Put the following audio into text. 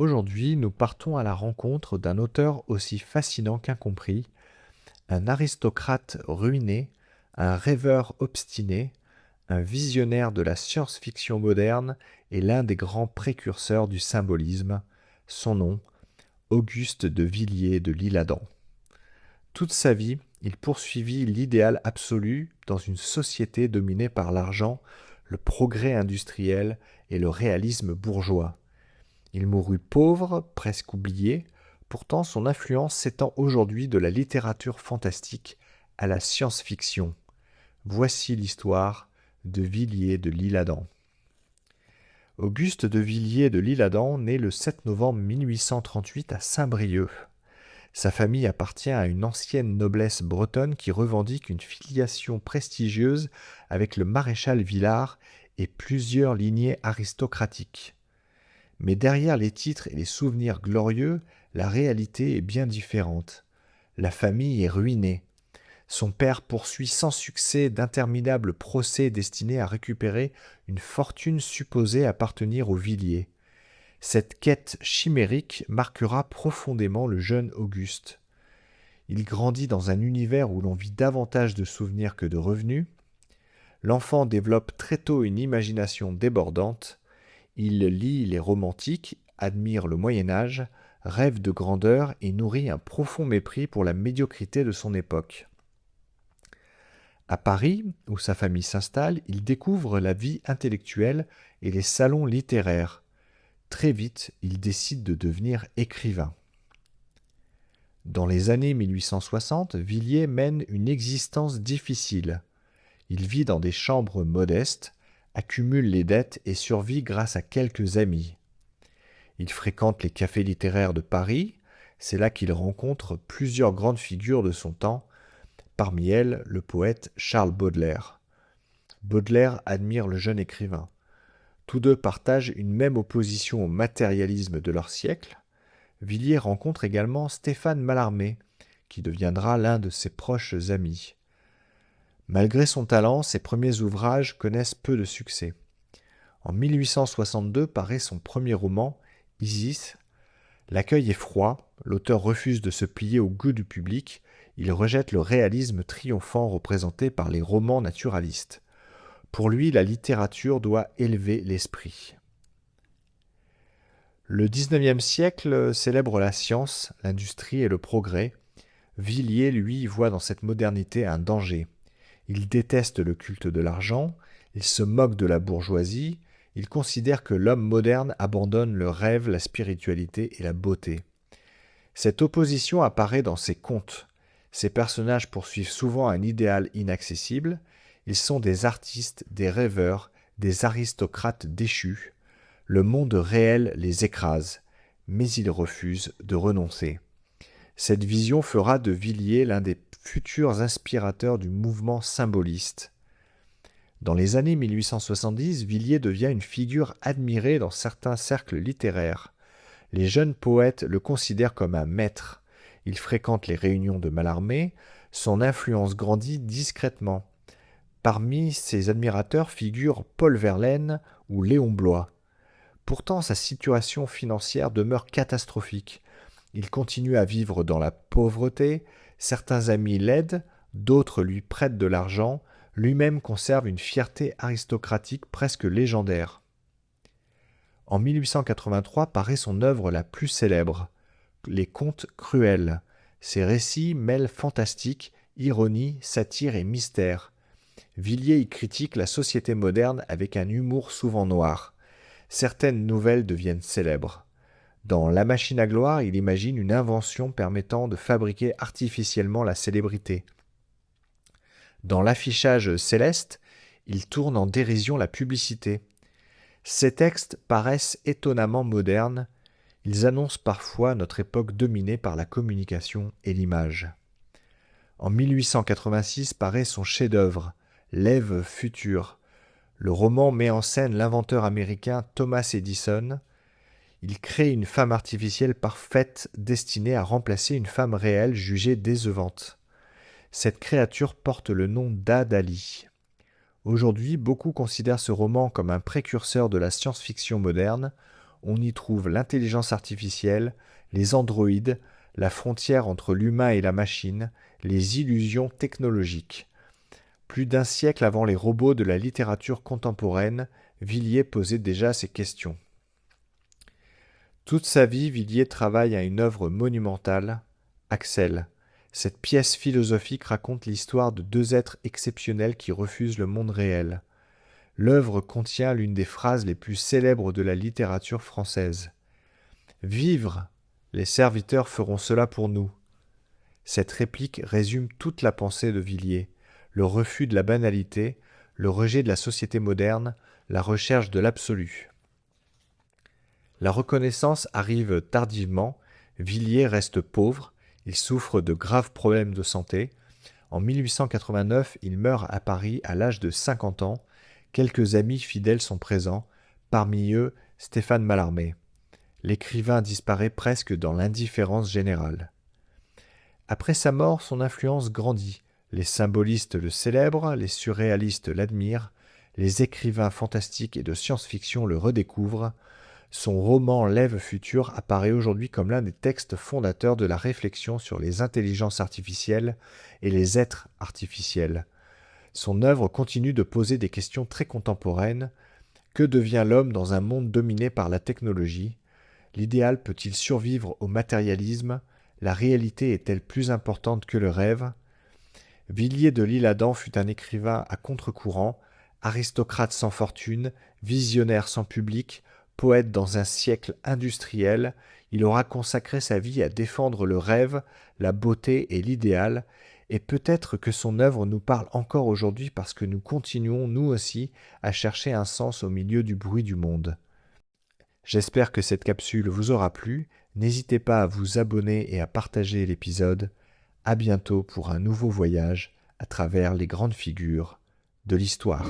Aujourd'hui, nous partons à la rencontre d'un auteur aussi fascinant qu'incompris, un aristocrate ruiné, un rêveur obstiné, un visionnaire de la science-fiction moderne et l'un des grands précurseurs du symbolisme. Son nom, Auguste de Villiers de l'Isle-Adam. Toute sa vie, il poursuivit l'idéal absolu dans une société dominée par l'argent, le progrès industriel et le réalisme bourgeois. Il mourut pauvre, presque oublié, pourtant son influence s'étend aujourd'hui de la littérature fantastique à la science-fiction. Voici l'histoire de Villiers de l'Isle-Adam. Auguste de Villiers de l'Isle-Adam naît le 7 novembre 1838 à Saint-Brieuc. Sa famille appartient à une ancienne noblesse bretonne qui revendique une filiation prestigieuse avec le maréchal Villars et plusieurs lignées aristocratiques. Mais derrière les titres et les souvenirs glorieux, la réalité est bien différente. La famille est ruinée. Son père poursuit sans succès d'interminables procès destinés à récupérer une fortune supposée appartenir aux Villiers. Cette quête chimérique marquera profondément le jeune Auguste. Il grandit dans un univers où l'on vit davantage de souvenirs que de revenus. L'enfant développe très tôt une imagination débordante. Il lit les romantiques, admire le Moyen-Âge, rêve de grandeur et nourrit un profond mépris pour la médiocrité de son époque. À Paris, où sa famille s'installe, il découvre la vie intellectuelle et les salons littéraires. Très vite, il décide de devenir écrivain. Dans les années 1860, Villiers mène une existence difficile. Il vit dans des chambres modestes, accumule les dettes et survit grâce à quelques amis. Il fréquente les cafés littéraires de Paris, c'est là qu'il rencontre plusieurs grandes figures de son temps, parmi elles le poète Charles Baudelaire. Baudelaire admire le jeune écrivain. Tous deux partagent une même opposition au matérialisme de leur siècle. Villiers rencontre également Stéphane Mallarmé, qui deviendra l'un de ses proches amis. Malgré son talent, ses premiers ouvrages connaissent peu de succès. En 1862 paraît son premier roman, Isis. L'accueil est froid, l'auteur refuse de se plier au goût du public, il rejette le réalisme triomphant représenté par les romans naturalistes. Pour lui, la littérature doit élever l'esprit. Le XIXe siècle célèbre la science, l'industrie et le progrès. Villiers, lui, voit dans cette modernité un danger. Il déteste le culte de l'argent, il se moque de la bourgeoisie, il considère que l'homme moderne abandonne le rêve, la spiritualité et la beauté. Cette opposition apparaît dans ses contes. Ces personnages poursuivent souvent un idéal inaccessible. Ils sont des artistes, des rêveurs, des aristocrates déchus. Le monde réel les écrase, mais ils refusent de renoncer. Cette vision fera de Villiers l'un des futurs inspirateurs du mouvement symboliste. Dans les années 1870, Villiers devient une figure admirée dans certains cercles littéraires. Les jeunes poètes le considèrent comme un maître. Il fréquente les réunions de Mallarmé, son influence grandit discrètement. Parmi ses admirateurs figurent Paul Verlaine ou Léon Bloy. Pourtant, sa situation financière demeure catastrophique. Il continue à vivre dans la pauvreté, certains amis l'aident, d'autres lui prêtent de l'argent, lui-même conserve une fierté aristocratique presque légendaire. En 1883 paraît son œuvre la plus célèbre, Les Contes cruels. Ses récits mêlent fantastique, ironie, satire et mystère. Villiers y critique la société moderne avec un humour souvent noir. Certaines nouvelles deviennent célèbres. Dans La machine à gloire, il imagine une invention permettant de fabriquer artificiellement la célébrité. Dans L'affichage céleste, il tourne en dérision la publicité. Ces textes paraissent étonnamment modernes. Ils annoncent parfois notre époque dominée par la communication et l'image. En 1886 paraît son chef-d'œuvre, L'Ève future. Le roman met en scène l'inventeur américain Thomas Edison. Il crée une femme artificielle parfaite destinée à remplacer une femme réelle jugée décevante. Cette créature porte le nom d'Adali. Aujourd'hui, beaucoup considèrent ce roman comme un précurseur de la science-fiction moderne. on y trouve l'intelligence artificielle, les androïdes, la frontière entre l'humain et la machine, les illusions technologiques. Plus d'un siècle avant les robots de la littérature contemporaine, Villiers posait déjà ces questions. Toute sa vie, Villiers travaille à une œuvre monumentale, Axel. Cette pièce philosophique raconte l'histoire de deux êtres exceptionnels qui refusent le monde réel. L'œuvre contient l'une des phrases les plus célèbres de la littérature française. « Vivre, les serviteurs feront cela pour nous ». Cette réplique résume toute la pensée de Villiers, le refus de la banalité, le rejet de la société moderne, la recherche de l'absolu. La reconnaissance arrive tardivement, Villiers reste pauvre, il souffre de graves problèmes de santé. En 1889, il meurt à Paris à l'âge de 50 ans. Quelques amis fidèles sont présents, parmi eux Stéphane Mallarmé. L'écrivain disparaît presque dans l'indifférence générale. Après sa mort, son influence grandit. Les symbolistes le célèbrent, les surréalistes l'admirent, les écrivains fantastiques et de science-fiction le redécouvrent. Son roman L'Ève future apparaît aujourd'hui comme l'un des textes fondateurs de la réflexion sur les intelligences artificielles et les êtres artificiels. Son œuvre continue de poser des questions très contemporaines. Que devient l'homme dans un monde dominé par la technologie ? L'idéal peut-il survivre au matérialisme ? La réalité est-elle plus importante que le rêve ? Villiers de l'Isle-Adam fut un écrivain à contre-courant, aristocrate sans fortune, visionnaire sans public, poète dans un siècle industriel. Il aura consacré sa vie à défendre le rêve, la beauté et l'idéal, et peut-être que son œuvre nous parle encore aujourd'hui parce que nous continuons, nous aussi, à chercher un sens au milieu du bruit du monde. J'espère que cette capsule vous aura plu. N'hésitez pas à vous abonner et à partager l'épisode. À bientôt pour un nouveau voyage à travers les grandes figures de l'histoire.